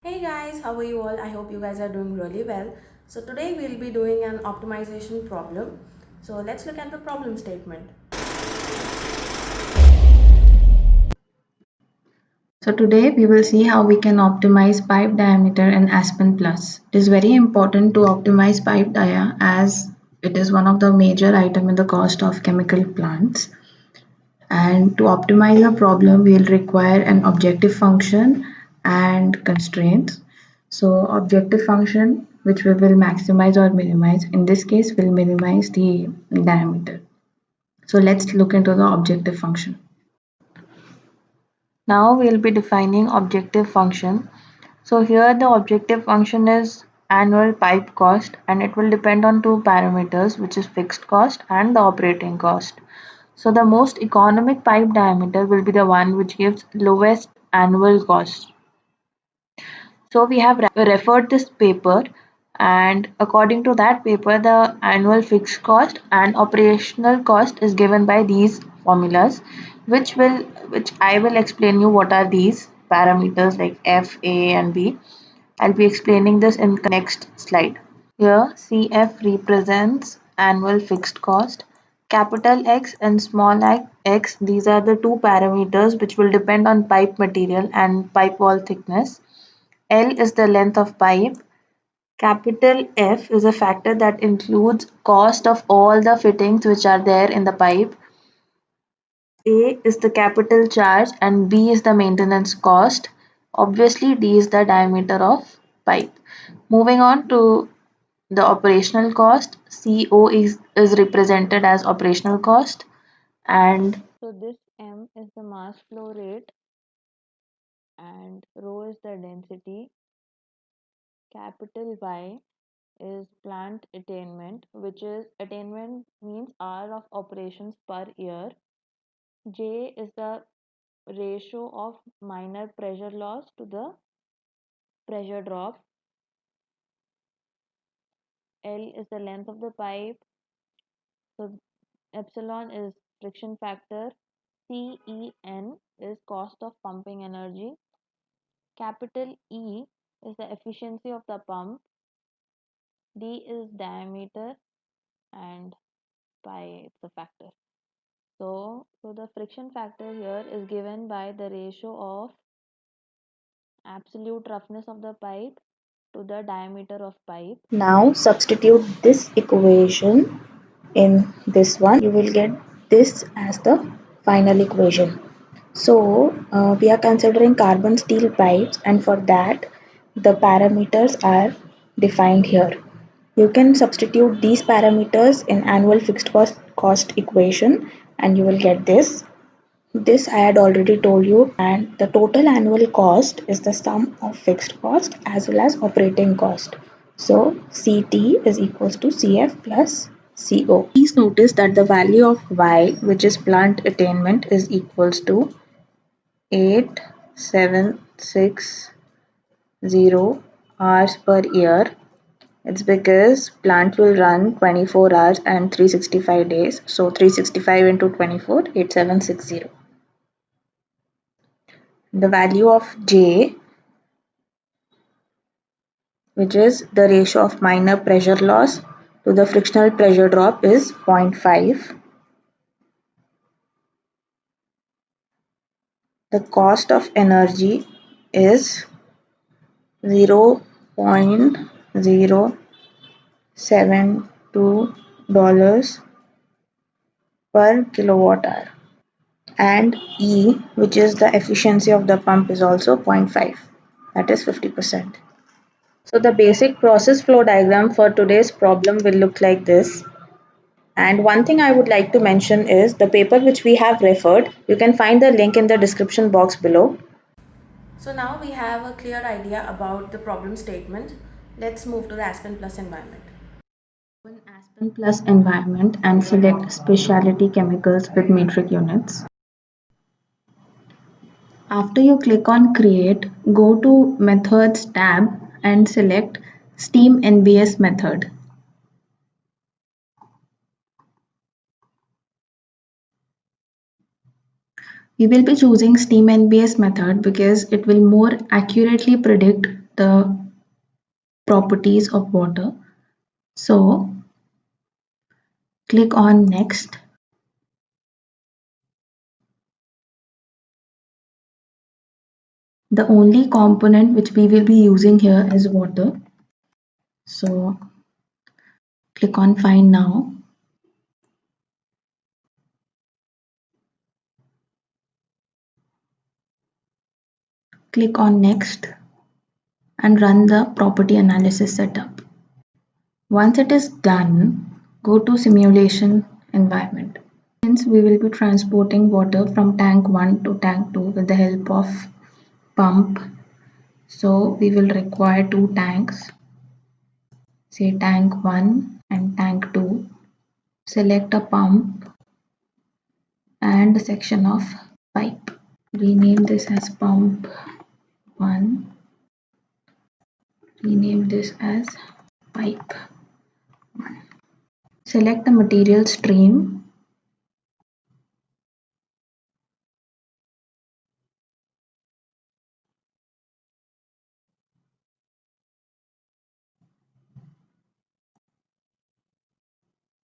Hey guys, how are you all? I hope you guys are doing really well. So today we'll be doing an optimization problem. So let's look at the problem statement. So today we will see how we can optimize pipe diameter in Aspen Plus. It is very important to optimize pipe dia as it is one of the major item in the cost of chemical plants. And to optimize the problem, we'll require an objective function and constraints. So objective function, which we will maximize or minimize. In this case, we'll minimize the diameter. So let's look into the objective function. Now we'll be defining objective function. So here the objective function is annual pipe cost and it will depend on two parameters, which is fixed cost and the operating cost. So the most economic pipe diameter will be the one which gives lowest annual cost. So we have referred this paper, and according to that paper the annual fixed cost and operational cost is given by these formulas, which I will explain you what are these parameters like F, A and B. I'll be explaining this in the next slide. Here CF represents annual fixed cost. Capital X and small x, these are the two parameters which will depend on pipe material and pipe wall thickness. L is the length of pipe. Capital F is a factor that includes cost of all the fittings which are there in the pipe. A is the capital charge and B is the maintenance cost. Obviously, D is the diameter of pipe. Moving on to the operational cost, CO is represented as operational cost, and so this M is the mass flow rate and rho is the density. Capital Y is plant attainment, which is attainment means hour of operations per year. J is the ratio of minor pressure loss to the pressure drop. L is the length of the pipe. So epsilon is friction factor. CEN is cost of pumping energy. Capital E is the efficiency of the pump. D is diameter and pi is the factor. So the friction factor here is given by the ratio of absolute roughness of the pipe to the diameter of pipe. Now substitute this equation in this one. You will get this as the final equation. So we are considering carbon steel pipes, and for that the parameters are defined here. You can substitute these parameters in annual fixed cost equation and you will get this. This I had already told you, and the total annual cost is the sum of fixed cost as well as operating cost. So CT is equals to CF plus CO. Please notice that the value of Y, which is plant attainment, is equals to 8760 hours per year. It's because plant will run 24 hours and 365 days. So 365 into 24, 8760. The value of J, which is the ratio of minor pressure loss to the frictional pressure drop, is 0.5. The cost of energy is 0.072 per kilowatt hour. And E, which is the efficiency of the pump, is also 0.5, that is 50%. So the basic process flow diagram for today's problem will look like this. And one thing I would like to mention is the paper which we have referred. You can find the link in the description box below. So now we have a clear idea about the problem statement. Let's move to the Aspen Plus environment. Open Aspen Plus environment and select specialty chemicals with metric units. After you click on create, go to methods tab and select steam NBS method. We will be choosing steam NBS method because it will more accurately predict the properties of water. So click on next. The only component which we will be using here is water. So click on find now. Click on next and run the property analysis setup. Once it is done, go to simulation environment. Since we will be transporting water from tank 1 to tank 2 with the help of pump, so we will require two tanks, say tank 1 and tank 2. Select a pump and a section of pipe. Rename this as pump 1. Rename this as pipe 1. Select the material stream.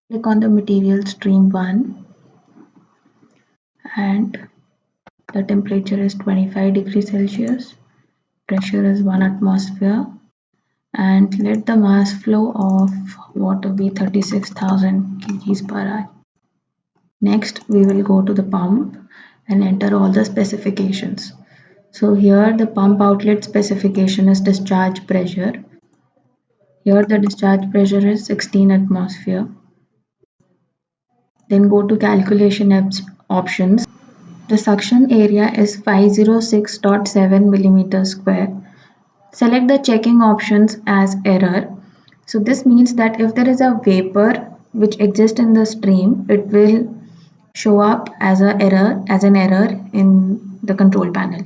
Click on the material stream 1 and the temperature is 25 degrees Celsius. Pressure is 1 atmosphere and let the mass flow of water be 36,000 kg per hour. Next, we will go to the pump and enter all the specifications. So here the pump outlet specification is discharge pressure. Here the discharge pressure is 16 atmosphere. Then go to calculation options. The suction area is 506.7 millimeters square. Select the checking options as error. So this means that if there is a vapor which exists in the stream, it will show up as an error in the control panel.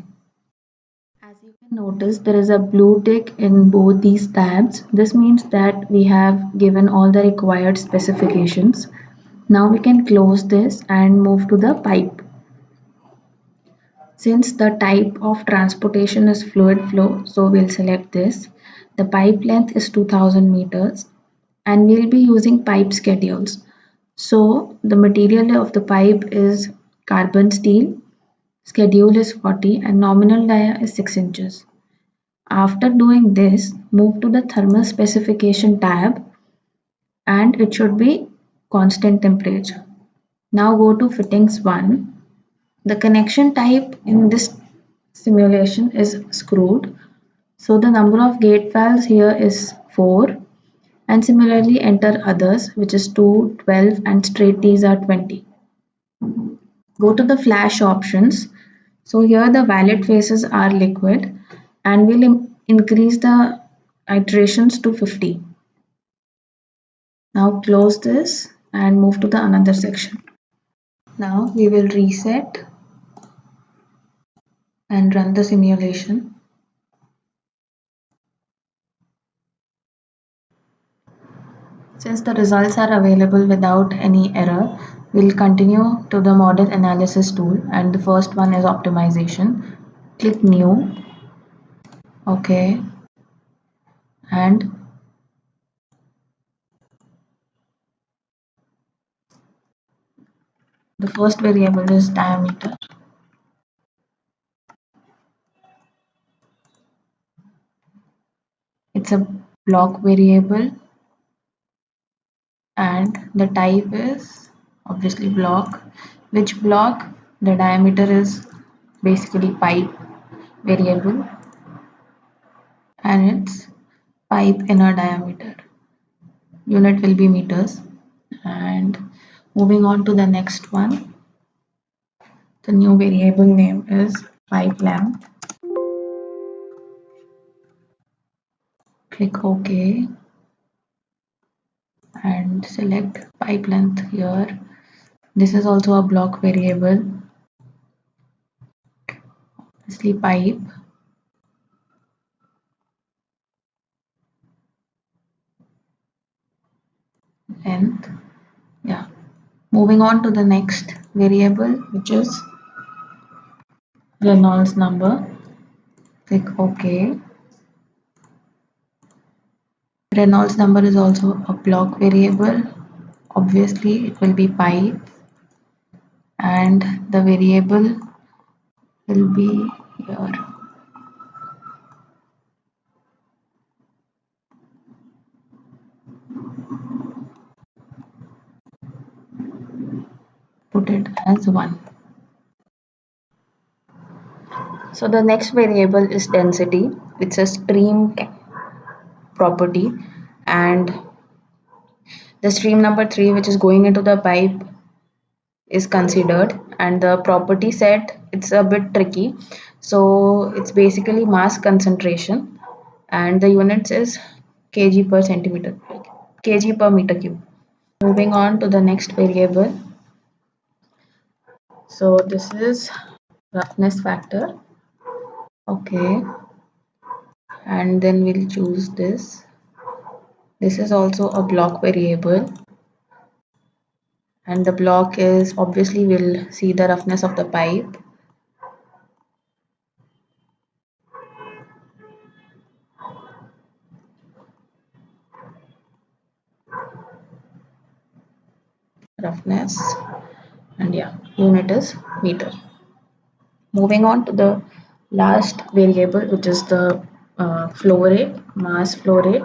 As you can notice, there is a blue tick in both these tabs. This means that we have given all the required specifications. Now we can close this and move to the pipe. Since the type of transportation is fluid flow, so we'll select this. The pipe length is 2000 meters and we'll be using pipe schedules. So the material of the pipe is carbon steel, schedule is 40 and nominal dia is 6 inches. After doing this, move to the thermal specification tab and it should be constant temperature. Now go to fittings 1. The connection type in this simulation is screwed. So the number of gate valves here is 4 and similarly enter others which is 2, 12 and straight T's are 20. Go to the flash options. So here the valid phases are liquid and we'll increase the iterations to 50. Now close this and move to the another section. Now we will reset and run the simulation. Since the results are available without any error, we'll continue to the model analysis tool and the first one is optimization. Click new, OK, and the first variable is diameter. It's a block variable and the type is obviously block. Which block? The diameter is basically pipe variable and it's pipe inner diameter. Unit will be meters. And moving on to the next one, the new variable name is pipe length. Click OK and select pipe length here. This is also a block variable. Obviously pipe length. Yeah. Moving on to the next variable, which is Reynolds number. Click OK Reynolds number is also a block variable. Obviously, it will be pipe, and the variable will be here. Put it as 1. So the next variable is density, which is stream property, and the stream number 3, which is going into the pipe, is considered, and the property set, it's a bit tricky. So it's basically mass concentration, and the units is kg per centimeter, kg per meter cube. Moving on to the next variable. So this is roughness factor. Okay, and then we'll choose this. This is also a block variable, and the block is, obviously we'll see the roughness of the pipe. Roughness, and yeah, unit is meter. Moving on to the last variable, which is the flow rate, mass flow rate.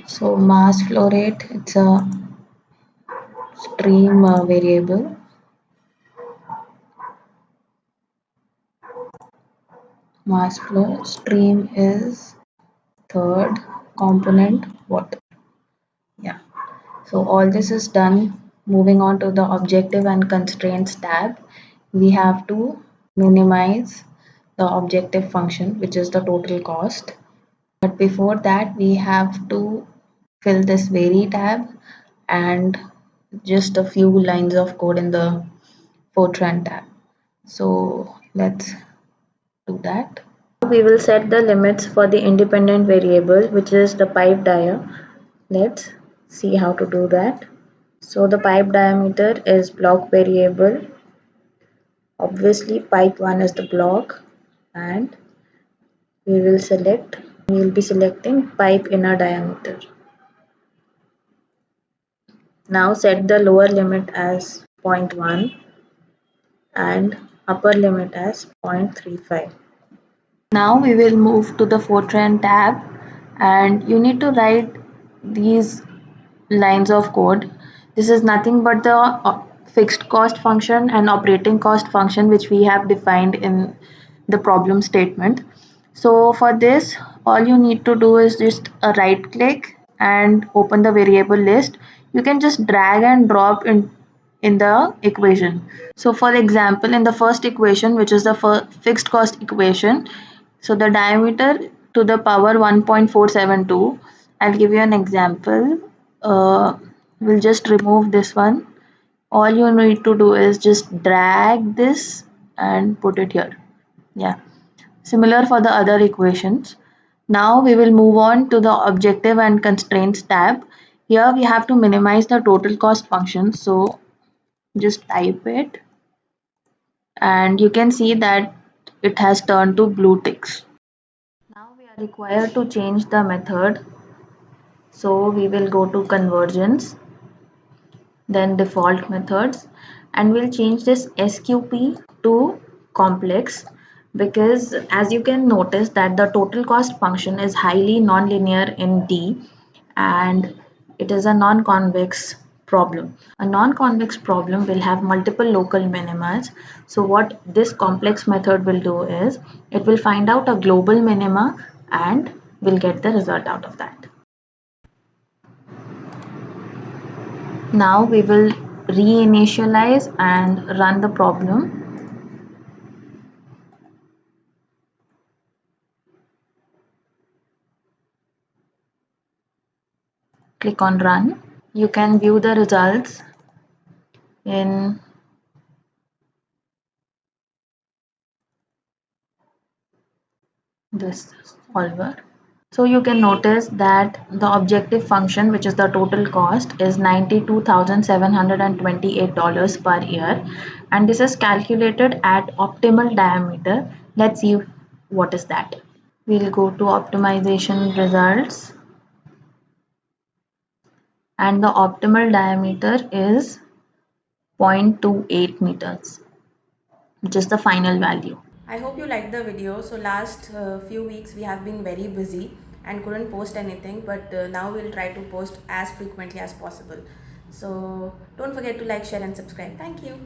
So mass flow rate, it's a stream variable. Mass flow stream is third component water. Yeah. So all this is done. Moving on to the objective and constraints tab, we have to minimize the objective function, which is the total cost. But before that, we have to fill this vary tab and just a few lines of code in the Fortran tab. So let's do that. We will set the limits for the independent variable, which is the pipe dia. Let's see how to do that. So the pipe diameter is block variable. Obviously pipe 1 is the block, and we will be selecting pipe inner diameter. Now set the lower limit as 0.1 and upper limit as 0.35. Now we will move to the Fortran tab, and you need to write these lines of code. This is nothing but the fixed cost function and operating cost function which we have defined in the problem statement. So for this, all you need to do is just a right click and open the variable list. You can just drag and drop in the equation. So for example, in the first equation, which is the fixed cost equation, so the diameter to the power 1.472, I'll give you an example. We'll just remove this one. All you need to do is just drag this and put it here. Yeah, similar for the other equations. Now we will move on to the objective and constraints tab. Here we have to minimize the total cost function. So just type it, and you can see that it has turned to blue ticks. Now we are required to change the method. So we will go to convergence, then default methods, and we'll change this SQP to complex, because as you can notice that the total cost function is highly nonlinear in D, and it is a non-convex problem. A non-convex problem will have multiple local minimas. So what this complex method will do is it will find out a global minima and will get the result out of that. Now we will reinitialize and run the problem. Click on run. You can view the results in this solver. So you can notice that the objective function, which is the total cost, is $92,728 per year, and this is calculated at optimal diameter. Let's see what is that. We'll go to optimization results, and the optimal diameter is 0.28 meters, which is the final value. I hope you liked the video. So last few weeks we have been very busy and couldn't post anything, but now we'll try to post as frequently as possible. So don't forget to like, share and subscribe. Thank you.